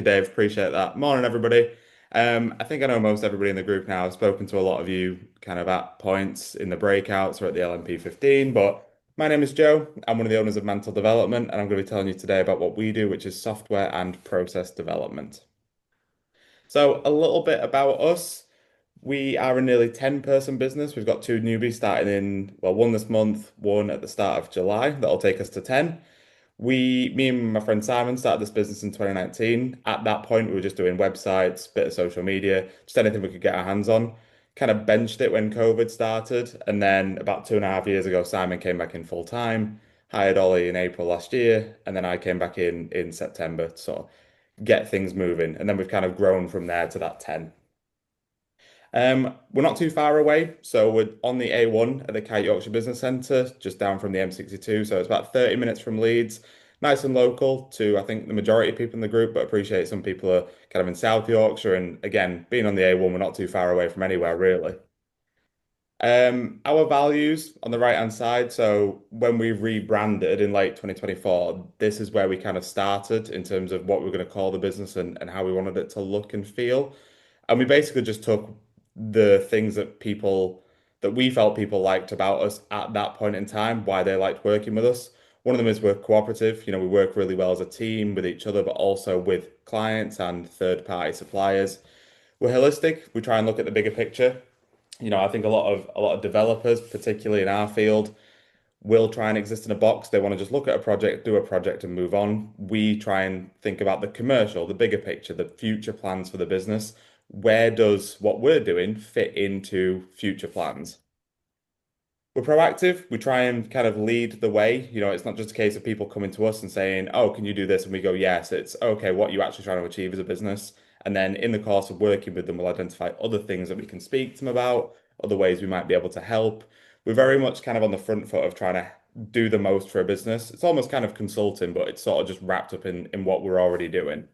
Dave. Appreciate that. Morning, everybody. I think I know most everybody in the group now. I've spoken to a lot of you kind of at points in the breakouts or at the LMP 15, but my name is Joe. I'm one of the owners of Mantle Development, and I'm going to be telling you today about what we do, which is software and process development. So, a little bit about us. We are a nearly 10-person business. We've got two newbies starting one this month, one at the start of July. That'll take us to 10. Me and my friend Simon started this business in 2019. At that point, we were just doing websites, bit of social media, just anything we could get our hands on. Kind of benched it when COVID started. And then about 2.5 years ago, Simon came back in full time, hired Ollie in April last year. And then I came back in September to sort of get things moving. And then we've kind of grown from there to that 10. We're not too far away, so we're on the A1 at the Kite Yorkshire Business Centre, just down from the M62. So it's about 30 minutes from Leeds, nice and local to I think the majority of people in the group, but appreciate some people are kind of in South Yorkshire. And again, being on the A1, we're not too far away from anywhere really. Our values on the right-hand side. So when we rebranded in late 2024, this is where we kind of started in terms of what we are going to call the business and how we wanted it to look and feel. And we basically just took the things that we felt people liked about us at that point in time, why they liked working with us. One of them is we're cooperative. We work really well as a team with each other, but also with clients and third-party suppliers. We're holistic. We try and look at the bigger picture. I think a lot of developers, particularly in our field, will try and exist in a box. They want to just look at a project, do a project, and move on. We try and think about the commercial, the bigger picture, the future plans for the business. Where does what we're doing fit into future plans? We're proactive. We try and kind of lead the way. It's not just a case of people coming to us and saying, "Oh, can you do this?" And we go, "Yes." It's okay, what are you actually trying to achieve as a business? And then in the course of working with them, we'll identify other things that we can speak to them about, other ways we might be able to help. We're very much kind of on the front foot of trying to do the most for a business. It's almost kind of consulting, but it's sort of just wrapped up in what we're already doing.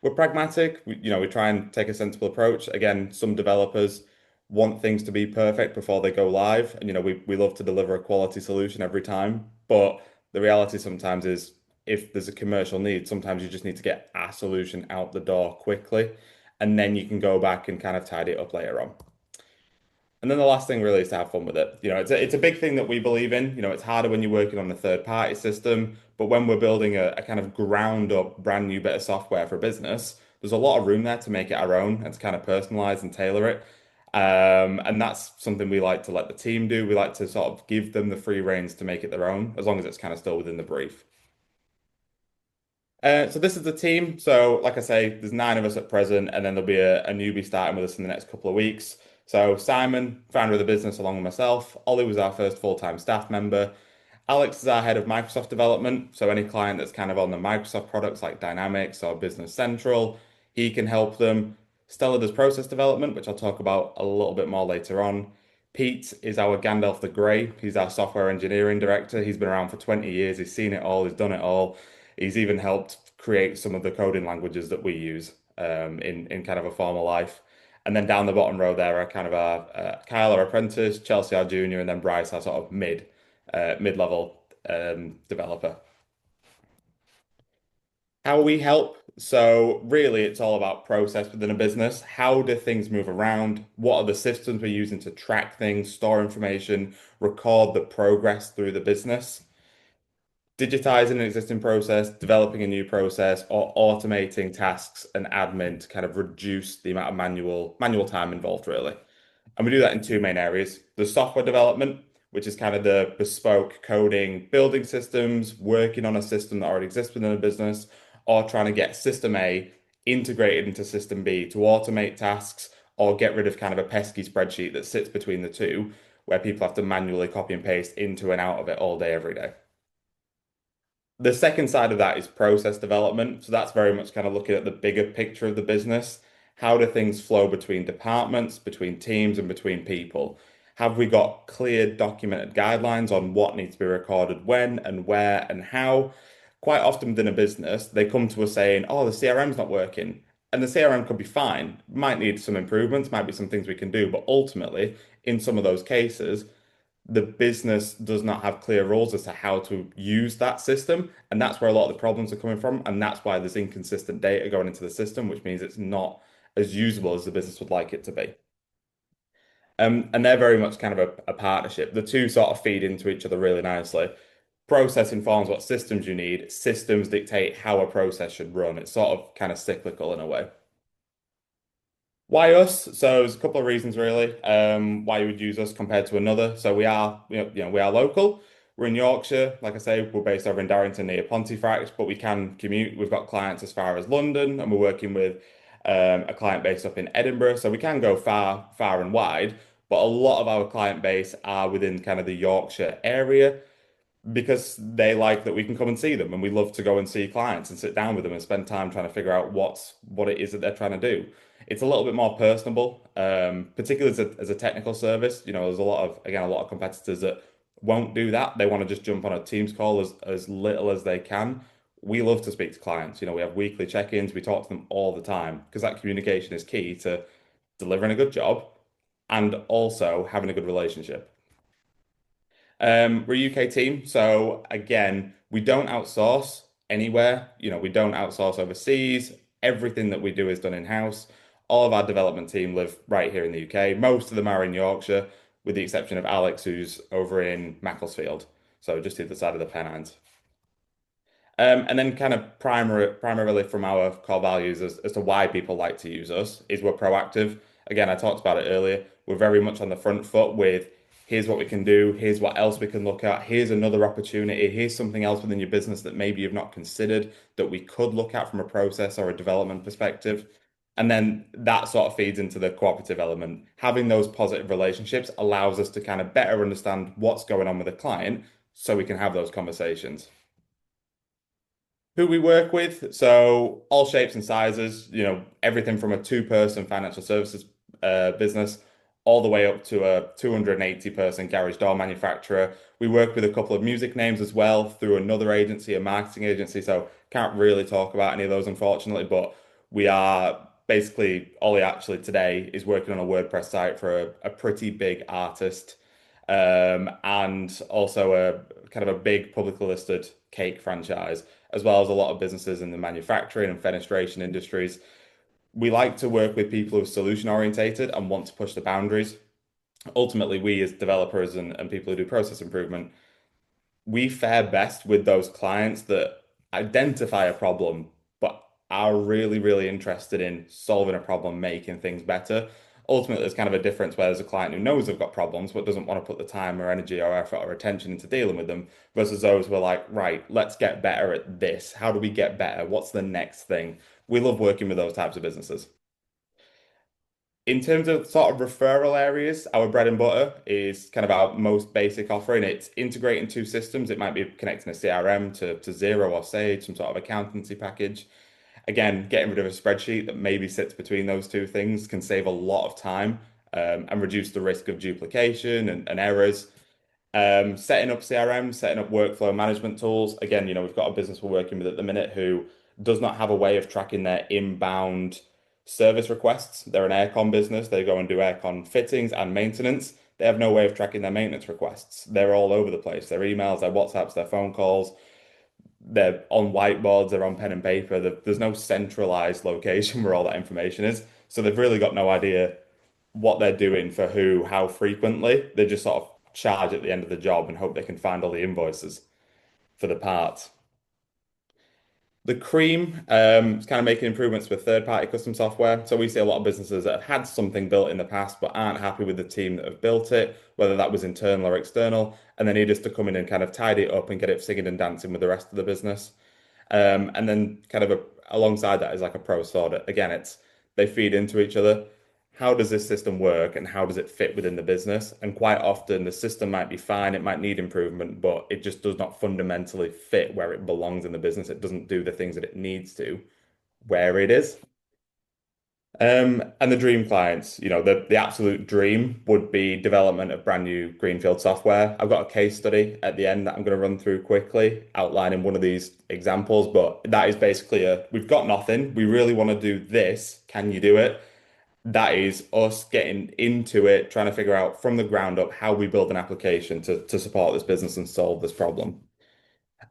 We're pragmatic. We try and take a sensible approach. Again, some developers want things to be perfect before they go live, and we love to deliver a quality solution every time. But the reality sometimes is, if there's a commercial need, sometimes you just need to get a solution out the door quickly, and then you can go back and kind of tidy it up later on. And then the last thing really is to have fun with it. It's a big thing that we believe in. It's harder when you're working on a third party system, but when we're building a kind of ground up brand new bit of software for a business, there's a lot of room there to make it our own and to kind of personalize and tailor it. And that's something we like to let the team do. We like to sort of give them the free reins to make it their own, as long as it's kind of still within the brief. So this is the team. So like I say, there's 9 of us at present, and then there'll be a newbie starting with us in the next couple of weeks. So Simon, founder of the business along with myself. Ollie was our first full-time staff member. Alex is our head of Microsoft development. So any client that's kind of on the Microsoft products like Dynamics or Business Central, he can help them. Stella does process development, which I'll talk about a little bit more later on. Pete is our Gandalf the Grey. He's our software engineering director. He's been around for 20 years. He's seen it all. He's done it all. He's even helped create some of the coding languages that we use in kind of a formal life. And then down the bottom row there are kind of our Kyle, our apprentice, Chelsea, our junior, and then Bryce, our sort of mid-level developer. How we help? So really, it's all about process within a business. How do things move around? What are the systems we're using to track things, store information, record the progress through the business? Digitizing an existing process, developing a new process, or automating tasks and admin to kind of reduce the amount of manual time involved, really. And we do that in two main areas. The software development, which is kind of the bespoke coding, building systems, working on a system that already exists within a business, or trying to get system A integrated into system B to automate tasks or get rid of kind of a pesky spreadsheet that sits between the two, where people have to manually copy and paste into and out of it all day, every day. The second side of that is process development. So that's very much kind of looking at the bigger picture of the business. How do things flow between departments, between teams, and between people? Have we got clear documented guidelines on what needs to be recorded when and where and how? Quite often within a business, they come to us saying, "Oh, the CRM's not working." And the CRM could be fine, might need some improvements, might be some things we can do, but ultimately, in some of those cases, the business does not have clear rules as to how to use that system. And that's where a lot of the problems are coming from. And that's why there's inconsistent data going into the system, which means it's not as usable as the business would like it to be. And they're very much kind of a partnership. The two sort of feed into each other really nicely. Process informs what systems you need. Systems dictate how a process should run. It's sort of kind of cyclical in a way. Why us? So there's a couple of reasons really, why you would use us compared to another. So we are, we are local. We're in Yorkshire. Like I say, we're based over in Darrington near Pontefract, but we can commute. We've got clients as far as London, and we're working with a client based up in Edinburgh. So we can go far, far and wide. But a lot of our client base are within kind of the Yorkshire area because they like that we can come and see them and we love to go and see clients and sit down with them and spend time trying to figure out what it is that they're trying to do. It's a little bit more personable, particularly as a technical service. There's a lot of again a lot of competitors that won't do that. They want to just jump on a Teams call as little as they can. We love to speak to clients. We have weekly check-ins. We talk to them all the time because that communication is key to delivering a good job and also having a good relationship. We're a UK team, so again, we don't outsource anywhere. We don't outsource overseas. Everything that we do is done in-house. All of our development team live right here in the UK. Most of them are in Yorkshire, with the exception of Alex, who's over in Macclesfield, so just the other side of the Pennines. And then kind of primarily from our core values as to why people like to use us is we're proactive. Again, I talked about it earlier. We're very much on the front foot with here's what we can do, here's what else we can look at, here's another opportunity, here's something else within your business that maybe you've not considered that we could look at from a process or a development perspective. And then that sort of feeds into the cooperative element. Having those positive relationships allows us to kind of better understand what's going on with the client so we can have those conversations. Who we work with. So all shapes and sizes, everything from a two-person financial services business all the way up to a 280 person garage door manufacturer. We work with a couple of music names as well through another agency, a marketing agency. So can't really talk about any of those, unfortunately, but we are basically Ollie actually today is working on a WordPress site for a pretty big artist, and also a kind of a big publicly listed cake franchise, as well as a lot of businesses in the manufacturing and fenestration industries. We like to work with people who are solution orientated and want to push the boundaries. Ultimately, we as developers and people who do process improvement, we fare best with those clients that identify a problem, but are really, really interested in solving a problem, making things better. Ultimately, there's kind of a difference where there's a client who knows they've got problems, but doesn't want to put the time or energy or effort or attention into dealing with them, versus those who are like, right, let's get better at this. How do we get better? What's the next thing? We love working with those types of businesses. In terms of sort of referral areas, our bread and butter is kind of our most basic offering. It's integrating two systems. It might be connecting a CRM to Zero or Sage, some sort of accountancy package. Again, getting rid of a spreadsheet that maybe sits between those two things can save a lot of time, and reduce the risk of duplication and errors. Setting up CRM, setting up workflow management tools. Again, we've got a business we're working with at the minute who does not have a way of tracking their inbound service requests. They're an aircon business. They go and do aircon fittings and maintenance. They have no way of tracking their maintenance requests. They're all over the place. Their emails, their WhatsApps, their phone calls, they're on whiteboards, they're on pen and paper. There's no centralized location where all that information is. So they've really got no idea what they're doing for who, how frequently. They just sort of charge at the end of the job and hope they can find all the invoices for the parts. The cream is kind of making improvements with third-party custom software. So we see a lot of businesses that have had something built in the past but aren't happy with the team that have built it, whether that was internal or external, and they need us to come in and kind of tidy it up and get it singing and dancing with the rest of the business. And then kind of alongside that is like a process audit. Again, they feed into each other. How does this system work and how does it fit within the business? And quite often the system might be fine, it might need improvement, but it just does not fundamentally fit where it belongs in the business. It doesn't do the things that it needs to where it is. And the dream clients, the absolute dream would be development of brand new greenfield software. I've got a case study at the end that I'm going to run through quickly, outlining one of these examples, but that is basically we've got nothing. We really want to do this. Can you do it? That is us getting into it, trying to figure out from the ground up how we build an application to support this business and solve this problem.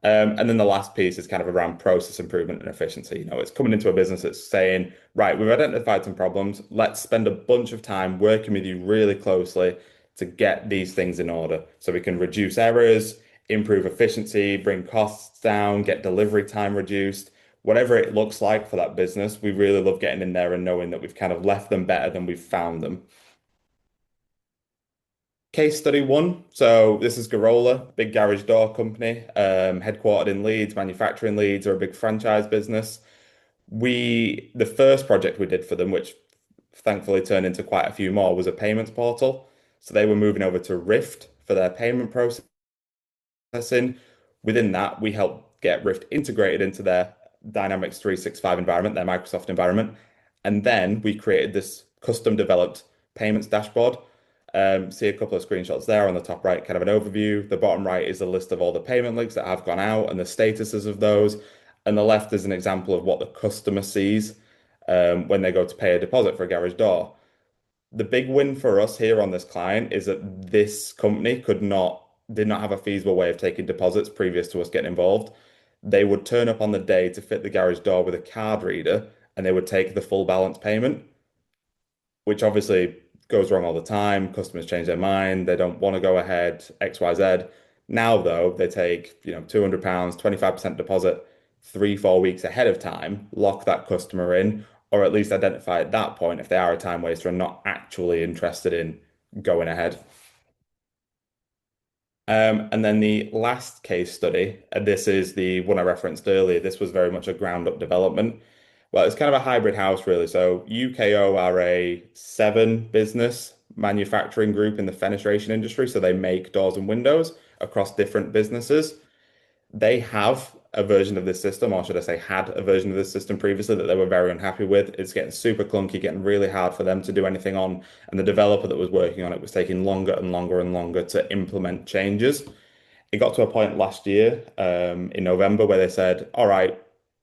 And then the last piece is kind of around process improvement and efficiency. It's coming into a business that's saying, right, we've identified some problems. Let's spend a bunch of time working with you really closely to get these things in order so we can reduce errors, improve efficiency, bring costs down, get delivery time reduced. Whatever it looks like for that business, we really love getting in there and knowing that we've kind of left them better than we've found them. Case study one. So this is Garola, big garage door company, headquartered in Leeds, manufacturing Leeds, are a big franchise business. The first project we did for them, which thankfully turned into quite a few more, was a payments portal. So they were moving over to Rift for their payment processing. Within that, we helped get Rift integrated into their Dynamics 365 environment, their Microsoft environment. And then we created this custom developed payments dashboard. See a couple of screenshots there on the top right, kind of an overview. The bottom right is a list of all the payment links that have gone out and the statuses of those. And the left is an example of what the customer sees when they go to pay a deposit for a garage door. The big win for us here on this client is that this company did not have a feasible way of taking deposits previous to us getting involved. They would turn up on the day to fit the garage door with a card reader and they would take the full balance payment, which obviously goes wrong all the time. Customers change their mind. They don't want to go ahead, XYZ. Now, though, they take, £200, 25% deposit 3, 4 weeks ahead of time, lock that customer in, or at least identify at that point if they are a time waster and not actually interested in going ahead. And then the last case study, and this is the one I referenced earlier. This was very much a ground up development. Well, it's kind of a hybrid house, really. So UKO are a seven business manufacturing group in the fenestration industry. So they make doors and windows across different businesses. They have a version of this system, or should I say, had a version of this system previously that they were very unhappy with. It's getting super clunky, getting really hard for them to do anything on. And the developer that was working on it was taking longer and longer and longer to implement changes. It got to a point last year, in November, where they said, all right,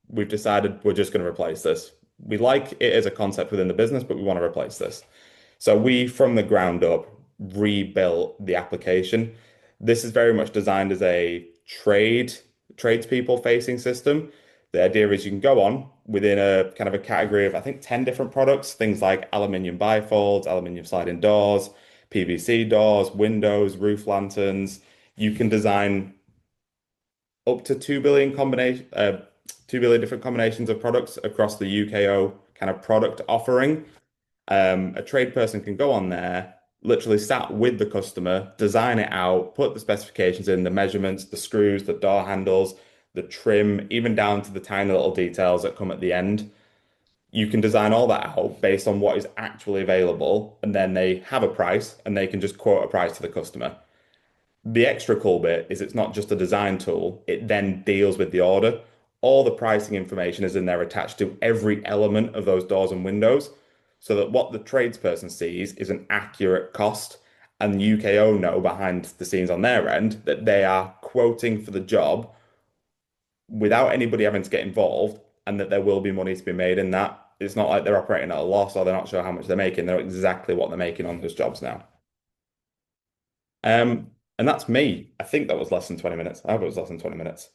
we've decided we're just going to replace this. We like it as a concept within the business, but we want to replace this. So we, from the ground up, rebuilt the application. This is very much designed as a tradespeople facing system. The idea is you can go on within a kind of a category of, I think, 10 different products, things like aluminium bifolds, aluminium sliding doors, PVC doors, windows, roof lanterns. You can design up to 2 billion different combinations of products across the UKO kind of product offering. A trade person can go on there, literally sat with the customer, design it out, put the specifications in, the measurements, the screws, the door handles, the trim, even down to the tiny little details that come at the end. You can design all that out based on what is actually available, and then they have a price and they can just quote a price to the customer. The extra cool bit is it's not just a design tool, it then deals with the order. All the pricing information is in there attached to every element of those doors and windows, so that what the tradesperson sees is an accurate cost, and UKO know behind the scenes on their end that they are quoting for the job without anybody having to get involved, and that there will be money to be made in that. It's not like they're operating at a loss or they're not sure how much they're making. They know exactly what they're making on those jobs now. And that's me. I think that was less than 20 minutes. I hope it was less than 20 minutes.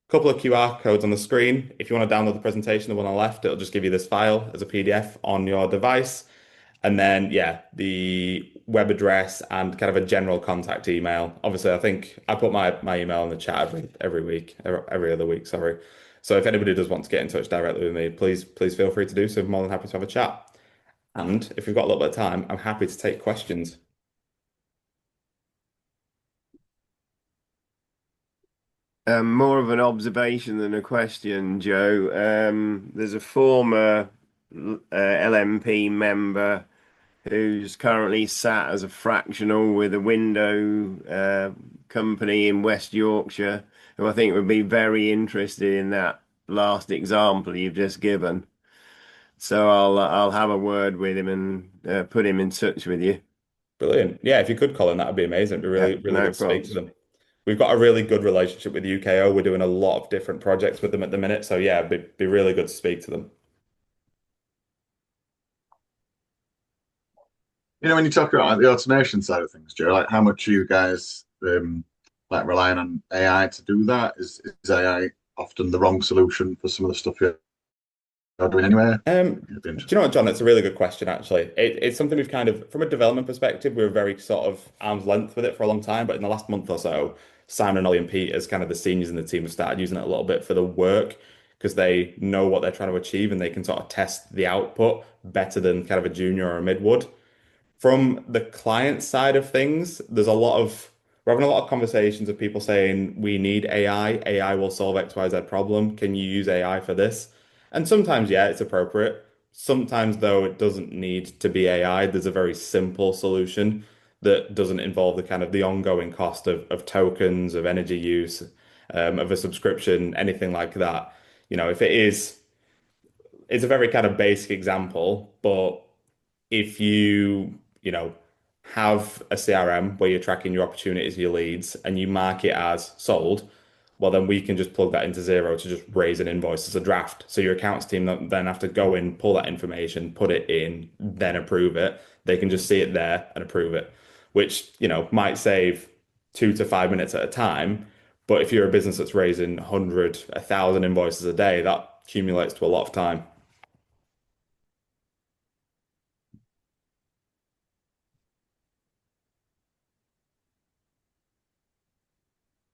Couple of QR codes on the screen. If you want to download the presentation, the one on the left, it'll just give you this file as a PDF on your device. And then, yeah, the web address and kind of a general contact email. Obviously, I think I put my email in the chat every week, every other week, sorry. So if anybody does want to get in touch directly with me, please feel free to do so. I'm more than happy to have a chat. And if we've got a little bit of time, I'm happy to take questions. More of an observation than a question, Joe. There's a former LMP member who's currently sat as a fractional with a window company in West Yorkshire, who I think would be very interested in that last example you've just given. So I'll have a word with him and put him in touch with you. Brilliant. Yeah, if you could, Colin, that would be amazing. It'd be Yeah, really, really no good to speak to problems. them. We've got a really good relationship with UKO. We're doing a lot of different projects with them at the minute. So yeah, it'd be really good to speak to them. When you talk about like, the automation side of things, Joe, like how much are you guys like relying on AI to do that? Is AI often the wrong solution for some of the stuff you're doing anyway? It'd be Do you interesting. know what, John? It's a really good question, actually. It's something we've kind of, from a development perspective, we were very sort of arm's length with it for a long time. But in the last month or so, Simon, Ollie, and Pete, as kind of the seniors in the team, have started using it a little bit for the work because they know what they're trying to achieve and they can sort of test the output better than kind of a junior or a mid would. From the client side of things, we're having a lot of conversations of people saying we need AI. AI will solve XYZ problem. Can you use AI for this? And sometimes, yeah, it's appropriate. Sometimes, though, it doesn't need to be AI. There's a very simple solution that doesn't involve the kind of the ongoing cost of tokens, of energy use, of a subscription, anything like that. If it is, it's a very kind of basic example, but if you have a CRM where you're tracking your opportunities, your leads, and you mark it as sold, well, then we can just plug that into Zero to just raise an invoice as a draft. So your accounts team don't then have to go in, pull that information, put it in, then approve it. They can just see it there and approve it, which, might save 2 to 5 minutes at a time. But if you're a business that's raising 100, 1,000 invoices a day, that accumulates to a lot of time.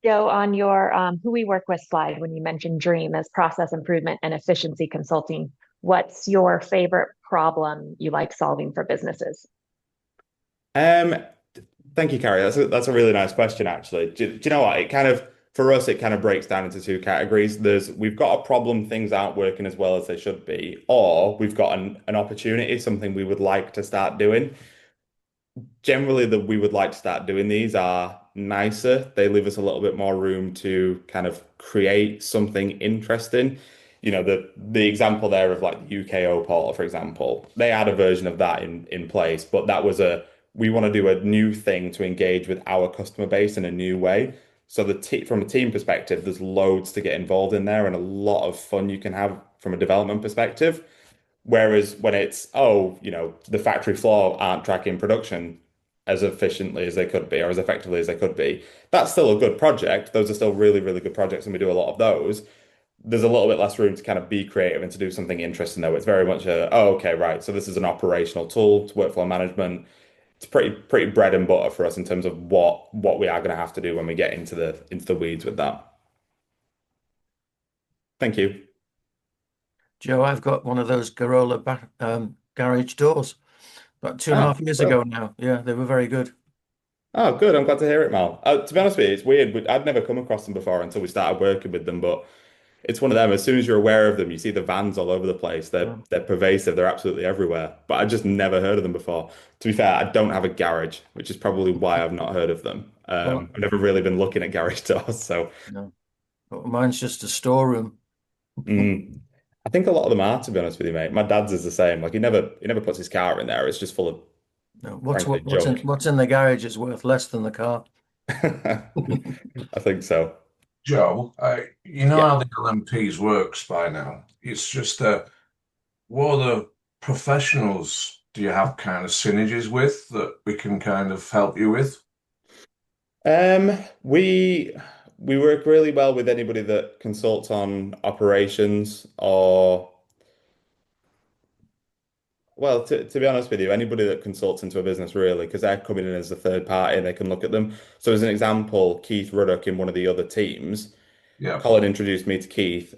Joe, on your who we work with slide, when you mentioned Dream as process improvement and efficiency consulting, what's your favorite problem you like solving for businesses? Um, Thank you, Carrie. That's a really nice question, actually. Do you know what? For us, it kind of breaks down into two categories. We've got a problem, things aren't working as well as they should be, or we've got an opportunity, something we would like to start doing. Generally, that we would like to start doing these are nicer. They leave us a little bit more room to kind of create something interesting. The example there of like the UKO portal, for example, they had a version of that in place, but that was we want to do a new thing to engage with our customer base in a new way. So from a team perspective, there's loads to get involved in there and a lot of fun you can have from a development perspective. Whereas when it's, oh, the factory floor aren't tracking production as efficiently as they could be or as effectively as they could be, that's still a good project. Those are still really, really good projects, and we do a lot of those. There's a little bit less room to kind of be creative and to do something interesting, though. It's very much oh, okay, right. So this is an operational tool, it's workflow management. It's pretty bread and butter for us in terms of what we are going to have to do when we get into the weeds with that. Thank you. Joe, I've got one of those Garola garage doors about two and a Oh, half years ago well. now. Yeah, they were very good. Oh, good. I'm glad to hear it, Mal. To be honest with you, it's weird. I'd never come across them before until we started working with them. But it's one of them. As soon as you're aware of them, you see the vans all over the place. They're Um, they're pervasive. They're absolutely everywhere. But I just never heard of them before. To be fair, I don't have a garage, which is probably why I've not heard of them. well, I've never really been looking at garage doors. So no, but mine's just a storeroom. mm, I think a lot of them are, to be honest with you, mate. My dad's is the same. Like he never puts his car in there. It's just full of, No, frankly, what's in junk. the garage is worth less than the car. I think so. Joe, you know Yeah. how the LMPs works by now. It's just what other professionals do you have kind of synergies with that we can kind of help you with? Um, we we work really well with anybody that consults on operations or, well, to be honest with you, anybody that consults into a business really, because they're coming in as a third party and they can look at them. So as an example, Keith Ruddock in one of the other teams, Yeah, Colin introduced me to Keith.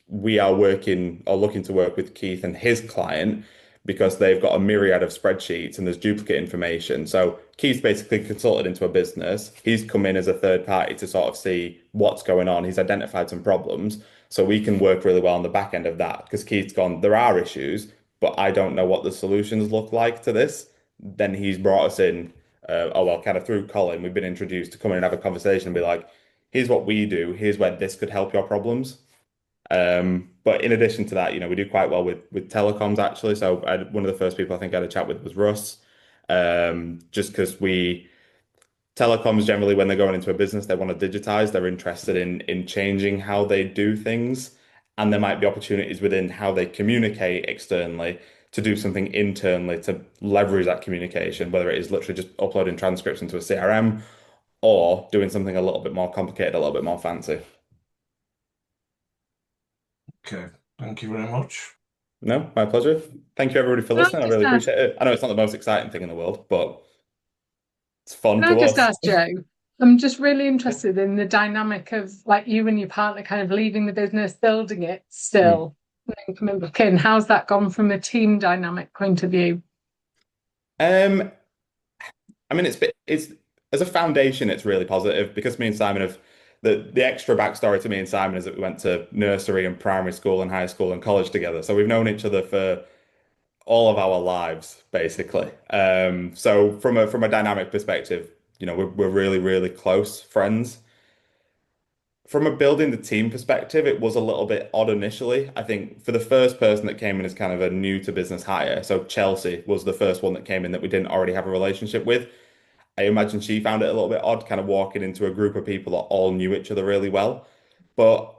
We are working or looking to work with Keith and his client because they've got a myriad of spreadsheets and there's duplicate information. So Keith's basically consulted into a business. He's come in as a third party to sort of see what's going on. He's identified some problems. So we can work really well on the back end of that because Keith's gone, there are issues, but I don't know what the solutions look like to this. Then he's brought us in, oh well, kind of through Colin, we've been introduced to come in and have a conversation and be like, here's what we do, here's where this could help your problems. But in addition to that, we do quite well with telecoms actually. So one of the first people I think I had a chat with was Russ. Just because telecoms generally when they're going into a business, they want to digitize, they're interested in changing how they do things. And there might be opportunities within how they communicate externally to do something internally to leverage that communication, whether it is literally just uploading transcripts into a CRM or doing something a little bit more complicated, a little bit more fancy. Okay, thank you very much. No, my pleasure. Thank you everybody for Can I listening. I just really ask, appreciate it. I know it's not the most exciting thing in the world, but it's fun can I to just us. ask Joe? I'm just really interested in the dynamic of like you and your partner kind of leaving the business, building it Mm. still, and then coming back in. How's that gone from a team dynamic point of view? Um, I mean, it's as a foundation, it's really positive because me and Simon have the extra backstory to me and Simon is that we went to nursery and primary school and high school and college together. So we've known each other for all of our lives, basically. So from a dynamic perspective, we're really, really close friends. From a building the team perspective, it was a little bit odd initially. I think for the first person that came in as kind of a new to business hire, so Chelsea was the first one that came in that we didn't already have a relationship with. I imagine she found it a little bit odd, kind of walking into a group of people that all knew each other really well. But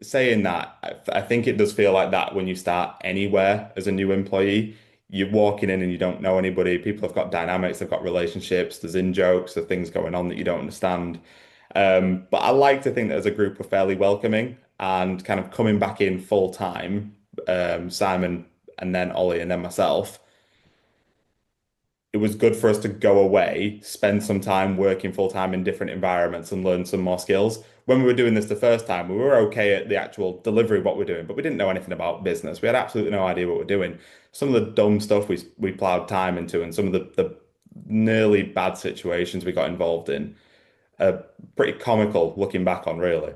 saying that, I think it does feel like that when you start anywhere as a new employee. You're walking in and you don't know anybody. People have got dynamics, they've got relationships, there's in jokes, there's things going on that you don't understand. But I like to think that as a group we're fairly welcoming and kind of coming back in full time, Simon and then Ollie and then myself it was good for us to go away, spend some time working full time in different environments and learn some more skills. When we were doing this the first time, we were okay at the actual delivery of what we're doing, but we didn't know anything about business. We had absolutely no idea what we're doing. Some of the dumb stuff we plowed time into and some of the nearly bad situations we got involved in are pretty comical looking back on, really.